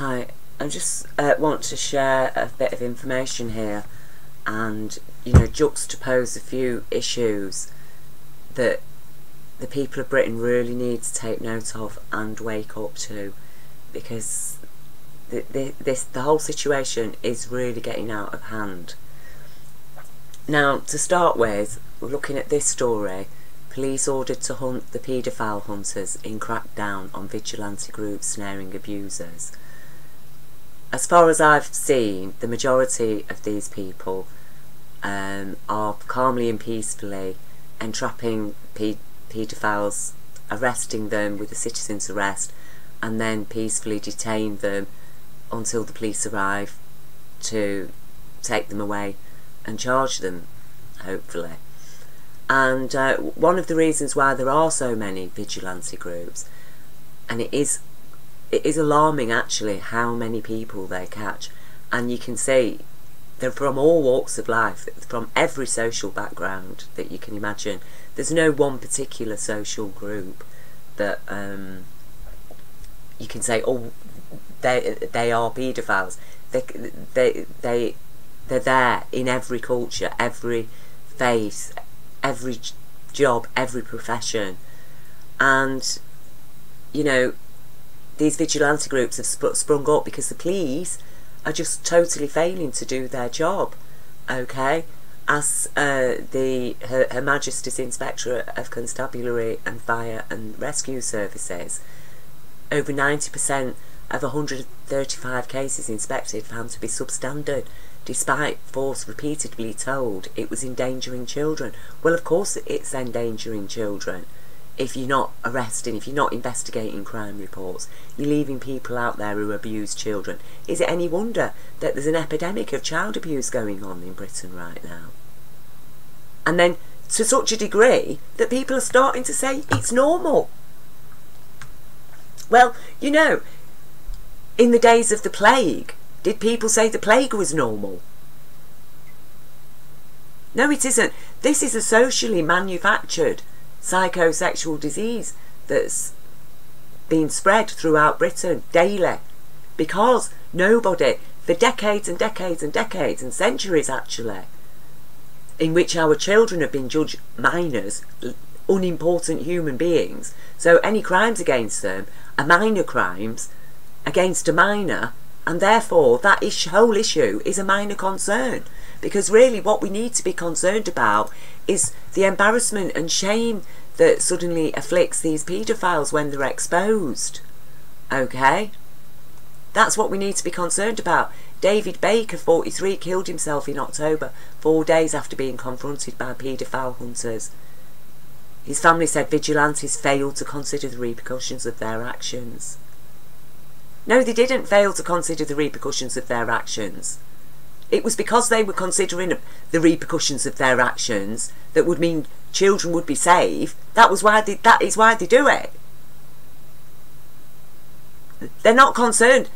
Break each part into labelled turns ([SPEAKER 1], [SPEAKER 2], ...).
[SPEAKER 1] Hi, I just want to share a bit of information here and, juxtapose a few issues that the people of Britain really need to take note of and wake up to, because the whole situation is really getting out of hand. Now, to start with, we're looking at this story. Police ordered to hunt the paedophile hunters in crackdown on vigilante groups snaring abusers. As far as I've seen, the majority of these people are calmly and peacefully entrapping paedophiles, arresting them with a citizen's arrest, and then peacefully detain them until the police arrive to take them away and charge them, hopefully. And one of the reasons why there are so many vigilante groups, and it is alarming actually how many people they catch, and you can see they're from all walks of life, from every social background that you can imagine. There's no one particular social group that you can say, oh, they are paedophiles. They're there in every culture, every faith, every job, every profession. And these vigilante groups have sprung up because the police are just totally failing to do their job. Okay, as Her Majesty's Inspector of Constabulary and Fire and Rescue Services, over 90% of 135 cases inspected found to be substandard, despite force repeatedly told it was endangering children. Well, of course it's endangering children. If you're not arresting, if you're not investigating crime reports, you're leaving people out there who abuse children. Is it any wonder that there's an epidemic of child abuse going on in Britain right now? And then to such a degree that people are starting to say it's normal. Well, in the days of the plague, did people say the plague was normal? No, it isn't. This is a socially manufactured psychosexual disease that's been spread throughout Britain daily, because nobody, for decades and decades and decades and centuries actually, in which our children have been judged minors, unimportant human beings, so any crimes against them are minor crimes against a minor, and therefore that whole issue is a minor concern. Because really what we need to be concerned about is the embarrassment and shame that suddenly afflicts these paedophiles when they're exposed. Okay? That's what we need to be concerned about. David Baker, 43, killed himself in October, 4 days after being confronted by paedophile hunters. His family said vigilantes failed to consider the repercussions of their actions. No, they didn't fail to consider the repercussions of their actions. It was because they were considering the repercussions of their actions that would mean children would be saved. That is why they do it. They're not concerned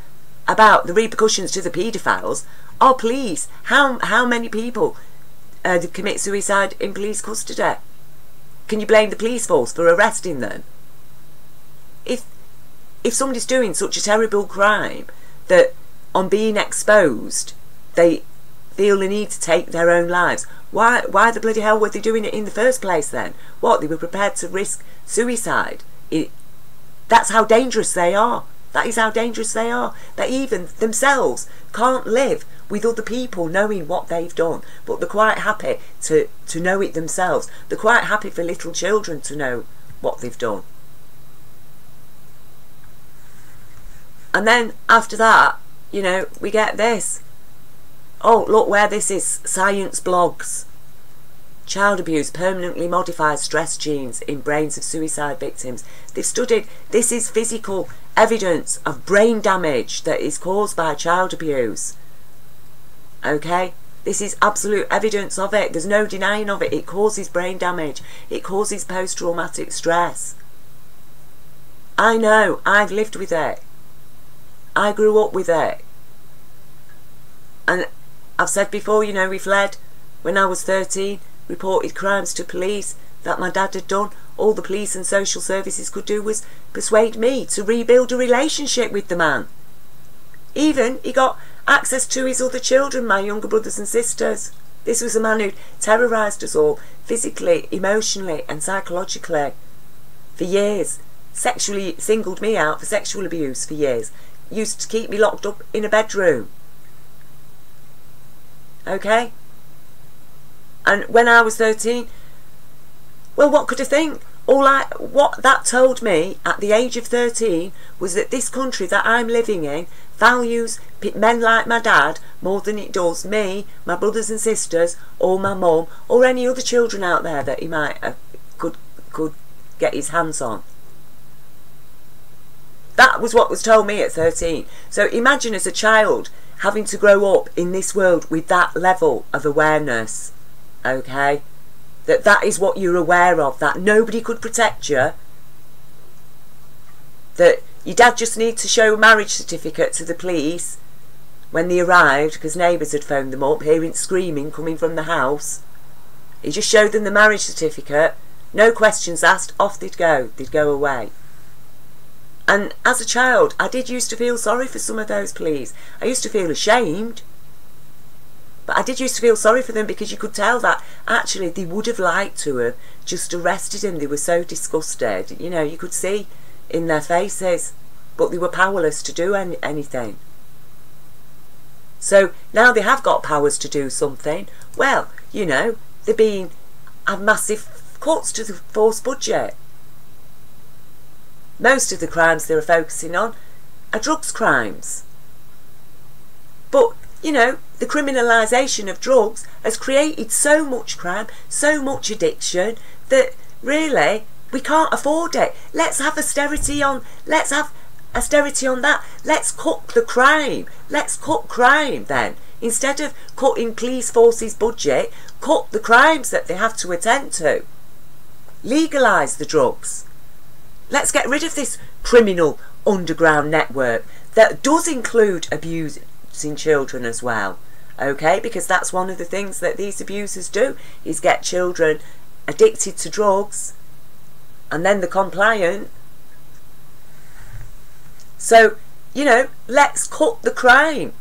[SPEAKER 1] about the repercussions to the paedophiles. Oh, please, how many people commit suicide in police custody? Can you blame the police force for arresting them? If somebody's doing such a terrible crime that on being exposed they feel the need to take their own lives, why the bloody hell were they doing it in the first place then? What, they were prepared to risk suicide? That's how dangerous they are. That is how dangerous they are. They even themselves can't live with other people knowing what they've done, but they're quite happy to know it themselves. They're quite happy for little children to know what they've done. And then after that, we get this. Oh, look where this is. Science blogs. Child abuse permanently modifies stress genes in brains of suicide victims. They've studied, this is physical evidence of brain damage that is caused by child abuse. Okay? This is absolute evidence of it. There's no denying of it. It causes brain damage. It causes post-traumatic stress. I know. I've lived with it. I grew up with it. And I've said before, we fled when I was 13, reported crimes to police that my dad had done. All the police and social services could do was persuade me to rebuild a relationship with the man. Even he got access to his other children, my younger brothers and sisters. This was a man who terrorised us all, physically, emotionally and psychologically, for years. Sexually singled me out for sexual abuse for years. Used to keep me locked up in a bedroom. Okay? And when I was 13, well, what could I think? What that told me at the age of 13 was that this country that I'm living in values men like my dad more than it does me, my brothers and sisters, or my mum, or any other children out there that he might could get his hands on. That was what was told me at 13. So imagine as a child having to grow up in this world with that level of awareness, okay? That is what you're aware of, that nobody could protect you, that your dad just needs to show a marriage certificate to the police when they arrived, because neighbours had phoned them up, hearing screaming coming from the house. He just showed them the marriage certificate, no questions asked, off they'd go away. And as a child, I did used to feel sorry for some of those police. I used to feel ashamed. But I did used to feel sorry for them, because you could tell that actually they would have liked to have just arrested him. They were so disgusted. You know, you could see in their faces. But they were powerless to do anything. So now they have got powers to do something. Well, you know, they're have massive cuts to the force budget. Most of the crimes they're focusing on are drugs crimes. But, you know, the criminalisation of drugs has created so much crime, so much addiction, that really we can't afford it. Let's have austerity on that. Let's cut the crime. Let's cut crime then. Instead of cutting police forces' budget, cut the crimes that they have to attend to. Legalise the drugs. Let's get rid of this criminal underground network that does include abusing children as well. Okay, because that's one of the things that these abusers do, is get children addicted to drugs and then they're compliant. So, you know, let's cut the crime.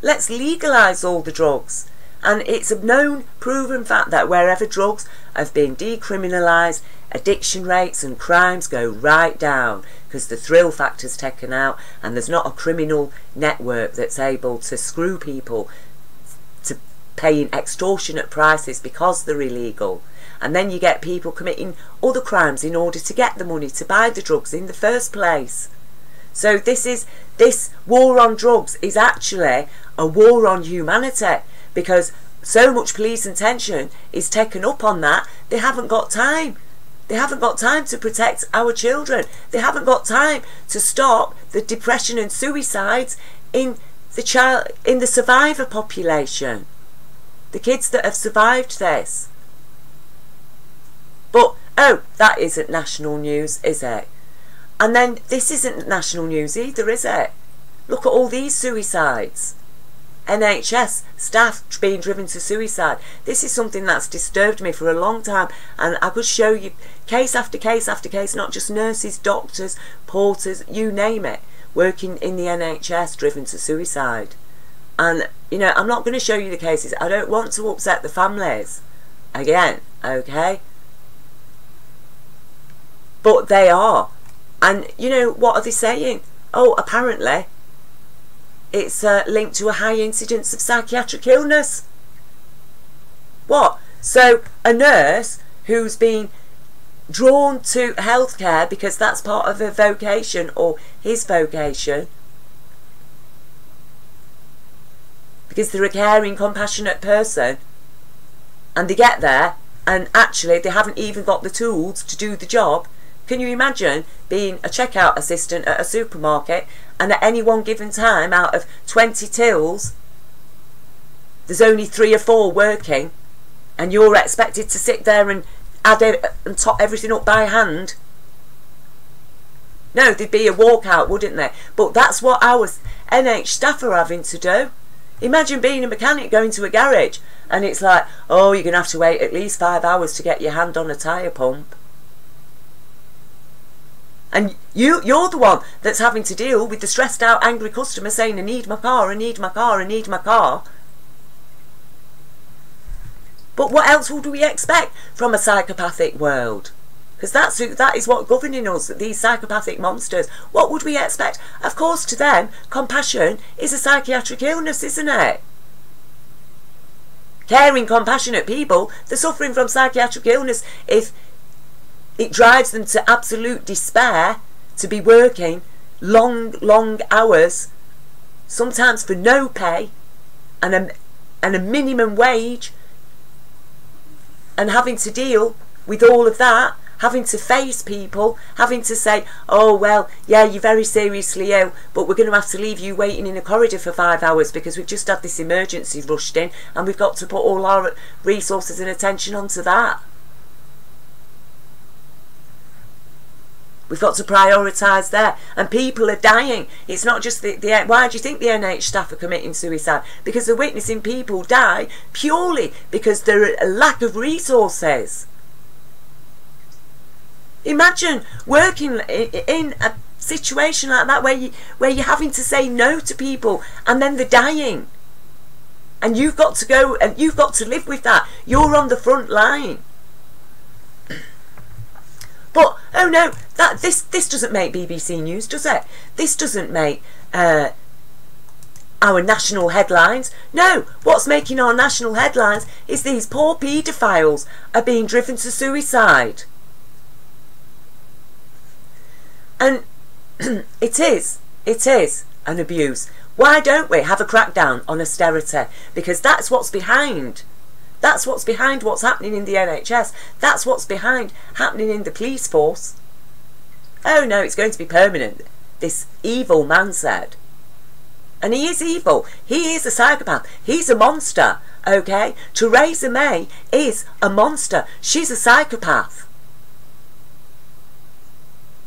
[SPEAKER 1] Let's legalise all the drugs. And it's a known, proven fact that wherever drugs have been decriminalised, addiction rates and crimes go right down, because the thrill factor's taken out and there's not a criminal network that's able to screw people to paying extortionate prices because they're illegal. And then you get people committing other crimes in order to get the money to buy the drugs in the first place. So this war on drugs is actually a war on humanity, because so much police attention is taken up on that. They haven't got time. They haven't got time to protect our children. They haven't got time to stop the depression and suicides in the survivor population. The kids that have survived this. But, oh, that isn't national news, is it? And then this isn't national news either, is it? Look at all these suicides. NHS staff being driven to suicide. This is something that's disturbed me for a long time, and I could show you case after case after case, not just nurses, doctors, porters, you name it, working in the NHS driven to suicide. And, you know, I'm not going to show you the cases. I don't want to upset the families again, okay? But they are. And, you know, what are they saying? Oh, apparently it's linked to a high incidence of psychiatric illness. What? So a nurse who's been drawn to healthcare because that's part of her vocation or his vocation, because they're a caring, compassionate person, and they get there and actually they haven't even got the tools to do the job. Can you imagine being a checkout assistant at a supermarket, and at any one given time out of 20 tills there's only 3 or 4 working, and you're expected to sit there and add and top everything up by hand? No, there'd be a walkout, wouldn't there? But that's what our NH staff are having to do. Imagine being a mechanic going to a garage and it's like, oh, you're going to have to wait at least 5 hours to get your hand on a tyre pump. And you're the one that's having to deal with the stressed out, angry customer saying, I need my car, I need my car, I need my car. But what else would we expect from a psychopathic world? Because that is what governing us, these psychopathic monsters. What would we expect? Of course, to them, compassion is a psychiatric illness, isn't it? Caring, compassionate people, they're suffering from psychiatric illness if it drives them to absolute despair to be working long hours, sometimes for no pay, and a minimum wage, and having to deal with all of that, having to face people, having to say, oh, well, yeah, you're very seriously ill, but we're going to have to leave you waiting in a corridor for 5 hours because we've just had this emergency rushed in and we've got to put all our resources and attention onto that. We've got to prioritise there. And people are dying. It's not just why do you think the NHS staff are committing suicide? Because they're witnessing people die purely because there are a lack of resources. Imagine working in a situation like that where you're having to say no to people and then they're dying. And you've got to go and you've got to live with that. You're on the front line. But, oh no, this doesn't make BBC News, does it? This doesn't make our national headlines. No, what's making our national headlines is these poor paedophiles are being driven to suicide. And it is an abuse. Why don't we have a crackdown on austerity? Because that's what's behind. That's what's behind what's happening in the NHS. That's what's behind happening in the police force. Oh no, it's going to be permanent, this evil man said. And he is evil. He is a psychopath. He's a monster, okay? Theresa May is a monster. She's a psychopath.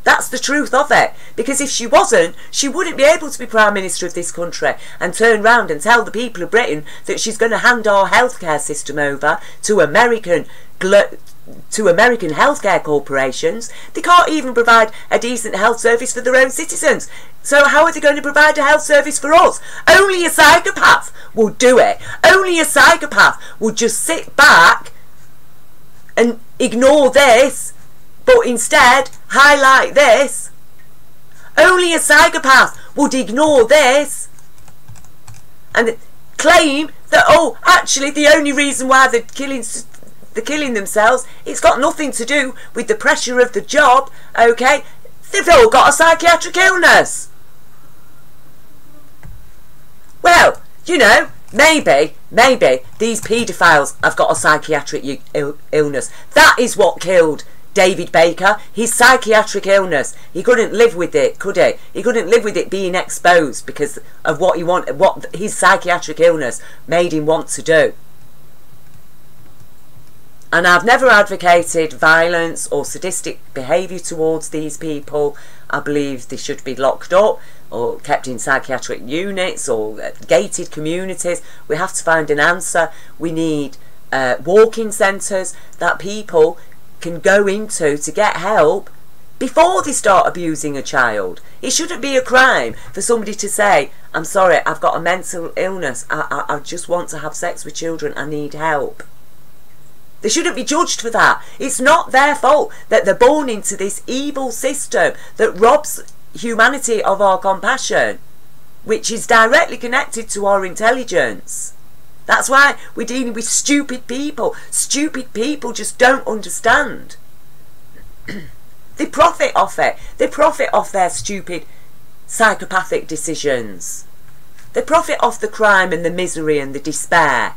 [SPEAKER 1] That's the truth of it. Because if she wasn't, she wouldn't be able to be Prime Minister of this country and turn round and tell the people of Britain that she's going to hand our healthcare system over to American healthcare corporations. They can't even provide a decent health service for their own citizens. So how are they going to provide a health service for us? Only a psychopath will do it. Only a psychopath will just sit back and ignore this, but instead highlight this. Only a psychopath would ignore this and claim that, oh, actually the only reason why they're killing themselves, it's got nothing to do with the pressure of the job, okay? They've all got a psychiatric illness. Well, you know, maybe these paedophiles have got a psychiatric illness. That is what killed David Baker, his psychiatric illness. He couldn't live with it, could he? He couldn't live with it being exposed because of what his psychiatric illness made him want to do. And I've never advocated violence or sadistic behaviour towards these people. I believe they should be locked up or kept in psychiatric units or gated communities. We have to find an answer. We need walk-in centres that people can go into to get help before they start abusing a child. It shouldn't be a crime for somebody to say, I'm sorry, I've got a mental illness, I just want to have sex with children, I need help. They shouldn't be judged for that. It's not their fault that they're born into this evil system that robs humanity of our compassion, which is directly connected to our intelligence. That's why we're dealing with stupid people. Stupid people just don't understand. They profit off it. They profit off their stupid psychopathic decisions. They profit off the crime and the misery and the despair.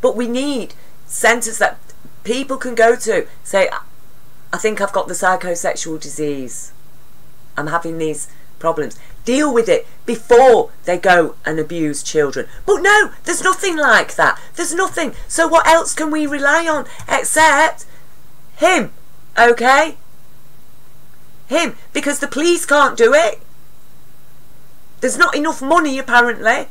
[SPEAKER 1] But we need centres that people can go to. Say, I think I've got the psychosexual disease. I'm having these problems. Deal with it before they go and abuse children. But no, there's nothing like that. There's nothing. So what else can we rely on except him? Okay? Him. Because the police can't do it. There's not enough money apparently.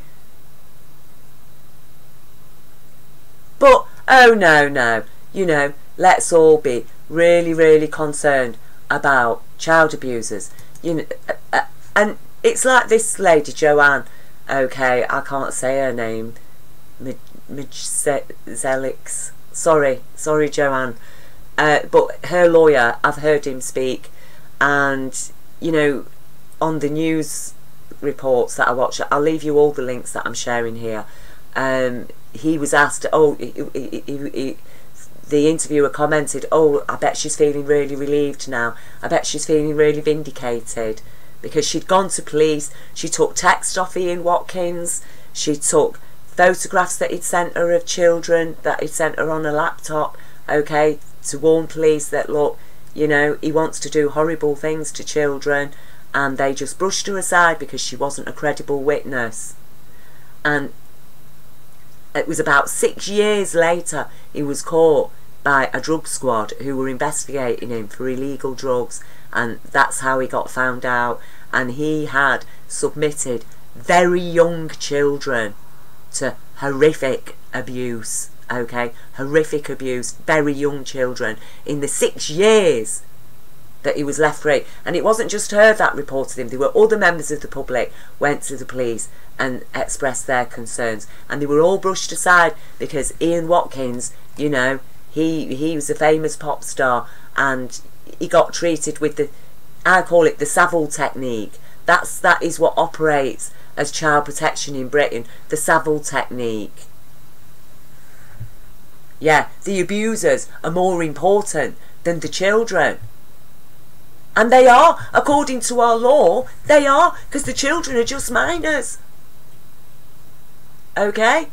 [SPEAKER 1] But, oh no, you know, let's all be really, really concerned about child abusers. You know, and it's like this lady Joanne. Okay, I can't say her name. Zelix. Sorry, Joanne. But her lawyer, I've heard him speak, and you know, on the news reports that I watch, I'll leave you all the links that I'm sharing here. He was asked, the interviewer commented, oh, I bet she's feeling really relieved now. I bet she's feeling really vindicated, because she'd gone to police, she took text off Ian Watkins, she took photographs that he'd sent her of children, that he'd sent her on a laptop, okay, to warn police that, look, you know, he wants to do horrible things to children, and they just brushed her aside because she wasn't a credible witness. And it was about 6 years later he was caught by a drug squad who were investigating him for illegal drugs, and that's how he got found out. And he had submitted very young children to horrific abuse, okay, horrific abuse, very young children, in the 6 years that he was left free. And it wasn't just her that reported him, there were other members of the public went to the police and expressed their concerns, and they were all brushed aside because Ian Watkins, you know, he was a famous pop star, and he got treated with the, I call it the Savile technique. That is what operates as child protection in Britain, the Savile technique. Yeah, the abusers are more important than the children. And they are, according to our law, they are, because the children are just minors. Okay?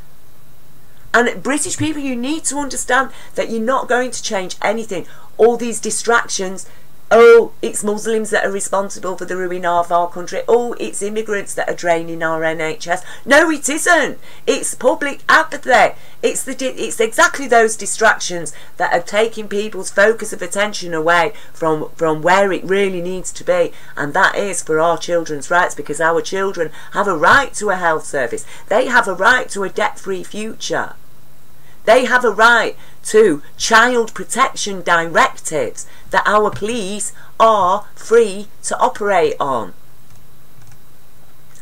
[SPEAKER 1] And British people, you need to understand that you're not going to change anything. All these distractions, oh, it's Muslims that are responsible for the ruin of our country. Oh, it's immigrants that are draining our NHS. No, it isn't. It's public apathy. It's exactly those distractions that are taking people's focus of attention away from where it really needs to be. And that is for our children's rights, because our children have a right to a health service. They have a right to a debt-free future. They have a right to child protection directives that our police are free to operate on.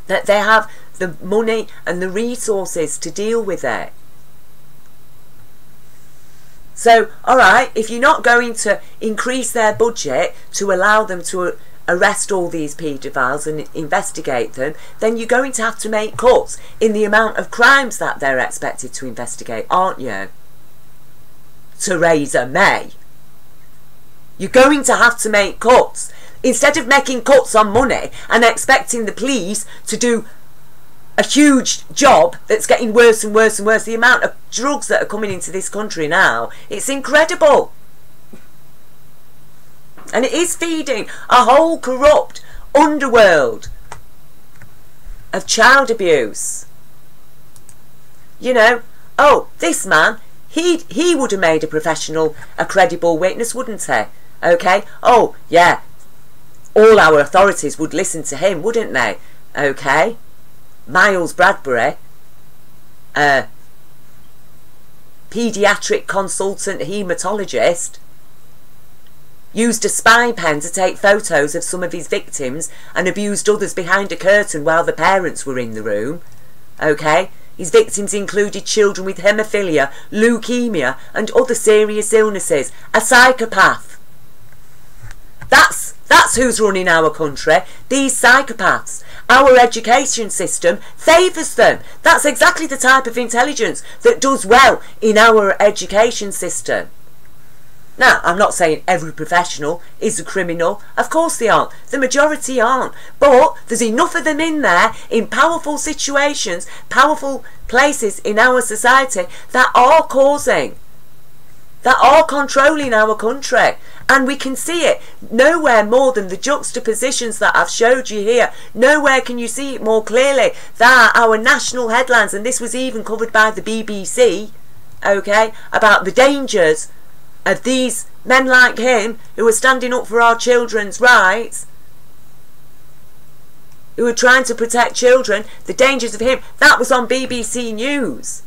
[SPEAKER 1] That they have the money and the resources to deal with it. So, alright, if you're not going to increase their budget to allow them to arrest all these paedophiles and investigate them, then you're going to have to make cuts in the amount of crimes that they're expected to investigate, aren't you? Theresa May. You're going to have to make cuts. Instead of making cuts on money and expecting the police to do a huge job that's getting worse and worse and worse, the amount of drugs that are coming into this country now, it's incredible. And it is feeding a whole corrupt underworld of child abuse. You know, oh, this man, he would have made a professional, a credible witness, wouldn't he? Okay, oh, yeah, all our authorities would listen to him, wouldn't they? Okay, Miles Bradbury, paediatric consultant haematologist, used a spy pen to take photos of some of his victims and abused others behind a curtain while the parents were in the room. Okay? His victims included children with haemophilia, leukemia and other serious illnesses. A psychopath. That's who's running our country. These psychopaths. Our education system favours them. That's exactly the type of intelligence that does well in our education system. Now, I'm not saying every professional is a criminal. Of course they aren't. The majority aren't. But there's enough of them in there, in powerful situations, powerful places in our society, that are causing, that are controlling our country. And we can see it nowhere more than the juxtapositions that I've showed you here. Nowhere can you see it more clearly than our national headlines. And this was even covered by the BBC, okay, about the dangers of these men like him who are standing up for our children's rights, who are trying to protect children, the dangers of him. That was on BBC News.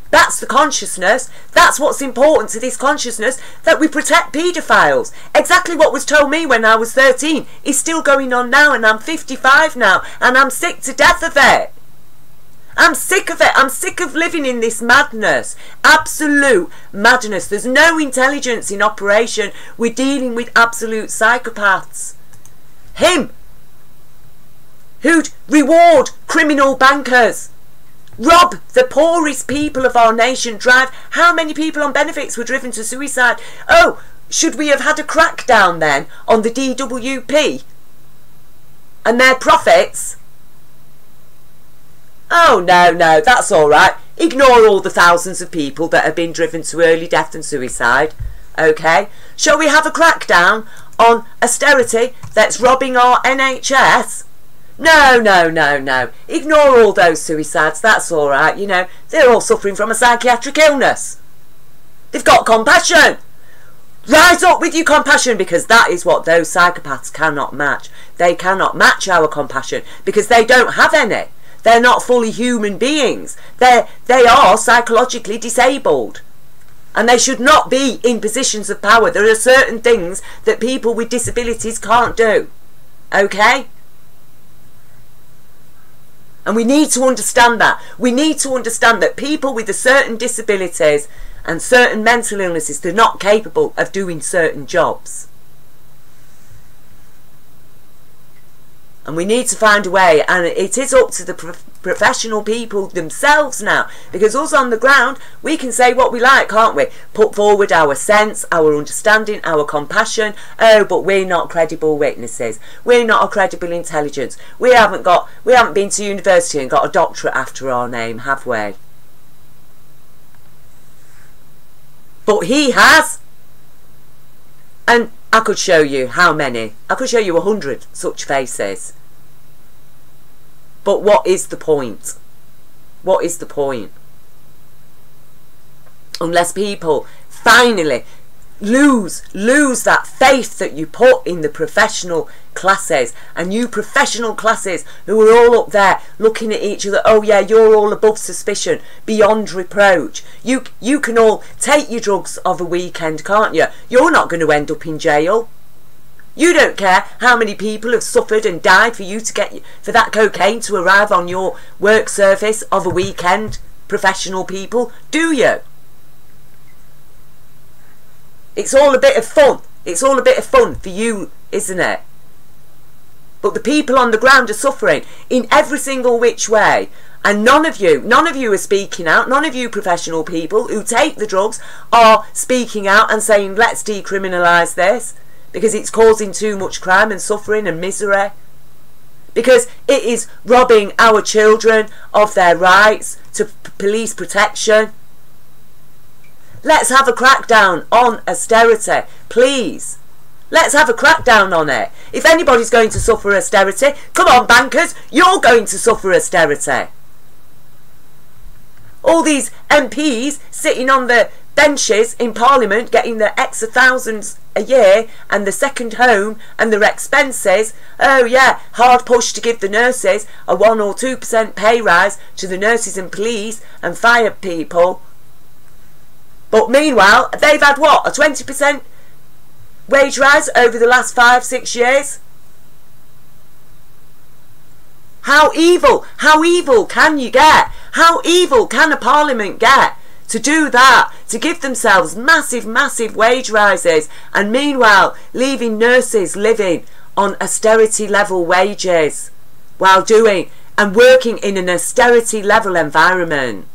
[SPEAKER 1] That's the consciousness. That's what's important to this consciousness, that we protect paedophiles. Exactly what was told me when I was 13 is still going on now, and I'm 55 now, and I'm sick to death of it. I'm sick of it. I'm sick of living in this madness. Absolute madness. There's no intelligence in operation. We're dealing with absolute psychopaths. Him, who'd reward criminal bankers, rob the poorest people of our nation, drive... How many people on benefits were driven to suicide? Oh, should we have had a crackdown then on the DWP and their profits? Oh, no, no, that's all right. Ignore all the thousands of people that have been driven to early death and suicide. Okay? Shall we have a crackdown on austerity that's robbing our NHS? No, no, no, no. Ignore all those suicides. That's all right. You know, they're all suffering from a psychiatric illness. They've got compassion. Rise up with your compassion, because that is what those psychopaths cannot match. They cannot match our compassion because they don't have any. They're not fully human beings. They are psychologically disabled. And they should not be in positions of power. There are certain things that people with disabilities can't do. Okay? And we need to understand that. We need to understand that people with certain disabilities and certain mental illnesses, they're not capable of doing certain jobs. And we need to find a way, and it is up to the professional people themselves now, because us on the ground, we can say what we like, can't we? Put forward our sense, our understanding, our compassion. Oh, but we're not credible witnesses. We're not a credible intelligence. We haven't been to university and got a doctorate after our name, have we? But he has. And I could show you how many. I could show you 100 such faces. But what is the point? What is the point? Unless people finally lose that faith that you put in the professional classes, and you professional classes who are all up there looking at each other. Oh yeah, you're all above suspicion, beyond reproach. You can all take your drugs of a weekend, can't you? You're not going to end up in jail. You don't care how many people have suffered and died for you to get for that cocaine to arrive on your work surface of a weekend, professional people, do you? It's all a bit of fun. It's all a bit of fun for you, isn't it? But the people on the ground are suffering in every single which way. And none of you are speaking out. None of you professional people who take the drugs are speaking out and saying, let's decriminalise this, because it's causing too much crime and suffering and misery. Because it is robbing our children of their rights to police protection. Let's have a crackdown on austerity, please. Let's have a crackdown on it. If anybody's going to suffer austerity, come on bankers, you're going to suffer austerity. All these MPs sitting on the benches in Parliament getting their X of thousands a year and the second home and their expenses. Oh yeah, hard push to give the nurses a 1 or 2% pay rise to the nurses and police and fire people. But meanwhile, they've had what, a 20% wage rise over the last 5-6 years? How evil can you get? How evil can a parliament get to do that, to give themselves massive wage rises, and meanwhile leaving nurses living on austerity level wages while doing and working in an austerity level environment?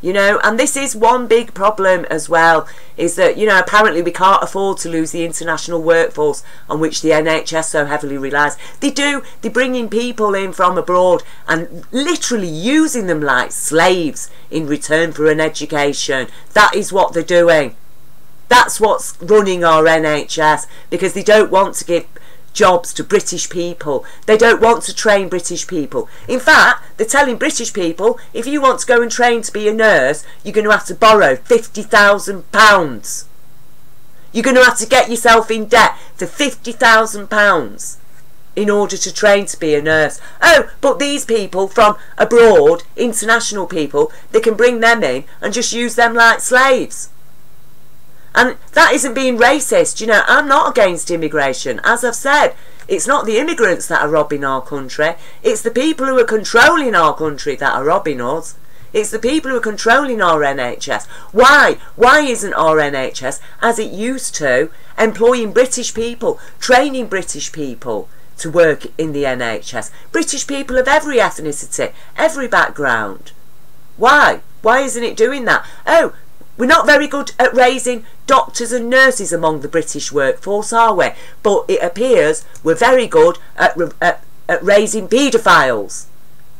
[SPEAKER 1] You know, and this is one big problem as well, is that, you know, apparently we can't afford to lose the international workforce on which the NHS so heavily relies. They do. They're bringing people in from abroad and literally using them like slaves in return for an education. That is what they're doing. That's what's running our NHS, because they don't want to give jobs to British people. They don't want to train British people. In fact, they're telling British people, if you want to go and train to be a nurse, you're going to have to borrow £50,000. You're going to have to get yourself in debt for £50,000. in order to train to be a nurse. Oh, but these people from abroad, international people, they can bring them in and just use them like slaves. And that isn't being racist. You know, I'm not against immigration. As I've said, it's not the immigrants that are robbing our country. It's the people who are controlling our country that are robbing us. It's the people who are controlling our NHS. Why? Why isn't our NHS, as it used to, employing British people, training British people to work in the NHS? British people of every ethnicity, every background. Why? Why isn't it doing that? Oh, we're not very good at raising doctors and nurses among the British workforce, are we? But it appears we're very good at raising paedophiles.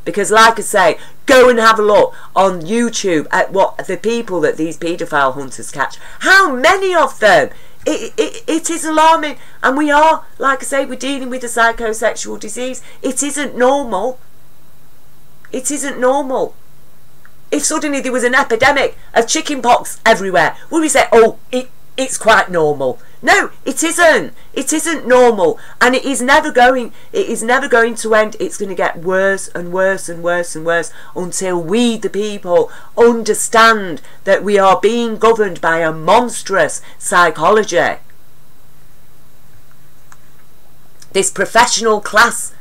[SPEAKER 1] Because, like I say, go and have a look on YouTube at what the people that these paedophile hunters catch. How many of them? It is alarming. And we are, like I say, we're dealing with a psychosexual disease. It isn't normal. It isn't normal. If suddenly there was an epidemic of chickenpox everywhere, would we say, oh, it's quite normal? No, it isn't. It isn't normal, and it is never going to end. It's going to get worse and worse and worse and worse until we, the people, understand that we are being governed by a monstrous psychology. This professional class,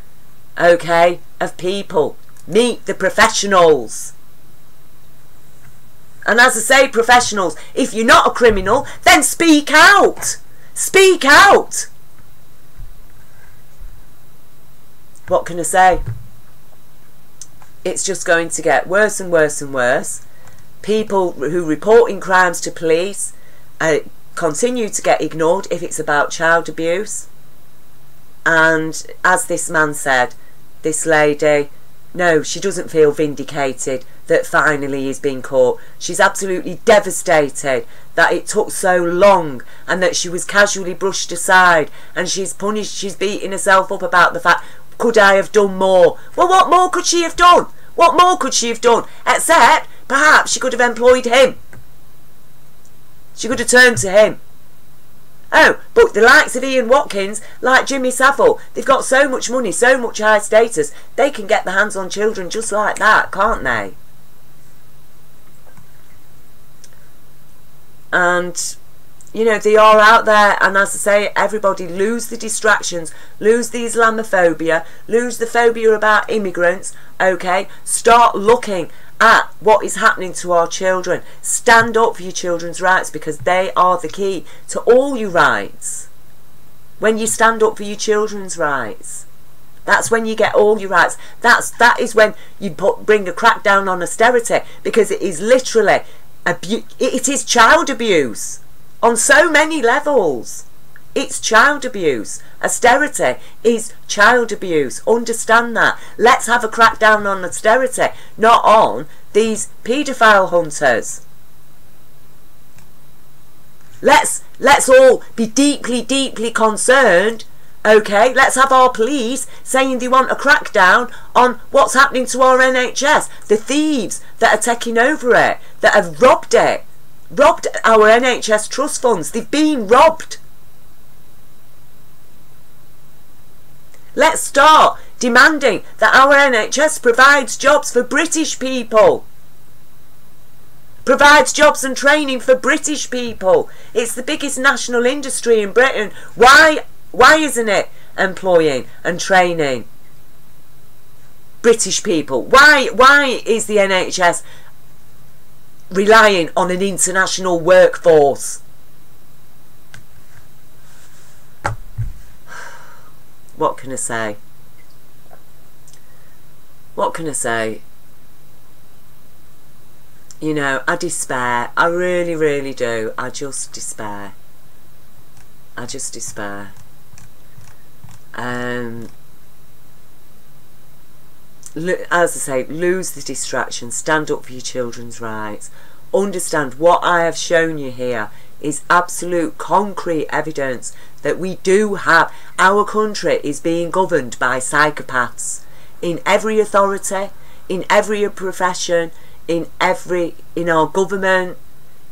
[SPEAKER 1] okay, of people. Meet the professionals. And as I say, professionals, if you're not a criminal, then speak out. Speak out. What can I say? It's just going to get worse and worse and worse. People who reporting crimes to police continue to get ignored if it's about child abuse. And as this man said, this lady, no, she doesn't feel vindicated that finally he's been caught. She's absolutely devastated that it took so long and that she was casually brushed aside, and she's punished, she's beating herself up about the fact, could I have done more? Well, what more could she have done? What more could she have done? Except, perhaps she could have employed him. She could have turned to him. Oh, but the likes of Ian Watkins, like Jimmy Savile, they've got so much money, so much high status, they can get their hands on children just like that, can't they? And, you know, they are out there, and as I say, everybody lose the distractions, lose the Islamophobia, lose the phobia about immigrants, okay? Start looking at what is happening to our children. Stand up for your children's rights, because they are the key to all your rights. When you stand up for your children's rights, that's when you get all your rights. That is when you bring a crackdown on austerity, because it is literally it is child abuse on so many levels. It's child abuse. Austerity is child abuse. Understand that. Let's have a crackdown on austerity, not on these paedophile hunters. Let's all be deeply, deeply concerned. Okay, let's have our police saying they want a crackdown on what's happening to our NHS. The thieves that are taking over it, that have robbed our NHS trust funds. They've been robbed. Let's start demanding that our NHS provides jobs for British people. Provides jobs and training for British people. It's the biggest national industry in Britain. Why isn't it employing and training British people? Why is the NHS relying on an international workforce? What can I say? What can I say? You know, I despair. I really, really do. I just despair. I just despair. As I say, lose the distraction. Stand up for your children's rights. Understand what I have shown you here is absolute concrete evidence that we do have, our country is being governed by psychopaths in every authority, in every profession, in our government,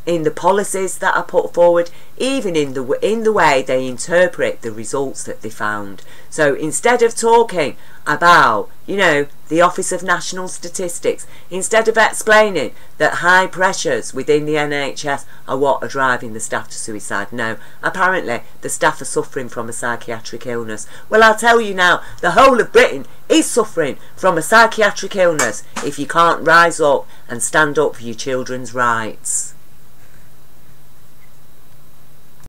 [SPEAKER 1] in the policies that are put forward, even in the way they interpret the results that they found. So instead of talking about, you know, the Office of National Statistics, instead of explaining that high pressures within the NHS are what are driving the staff to suicide, no, apparently the staff are suffering from a psychiatric illness. Well, I'll tell you now, the whole of Britain is suffering from a psychiatric illness if you can't rise up and stand up for your children's rights.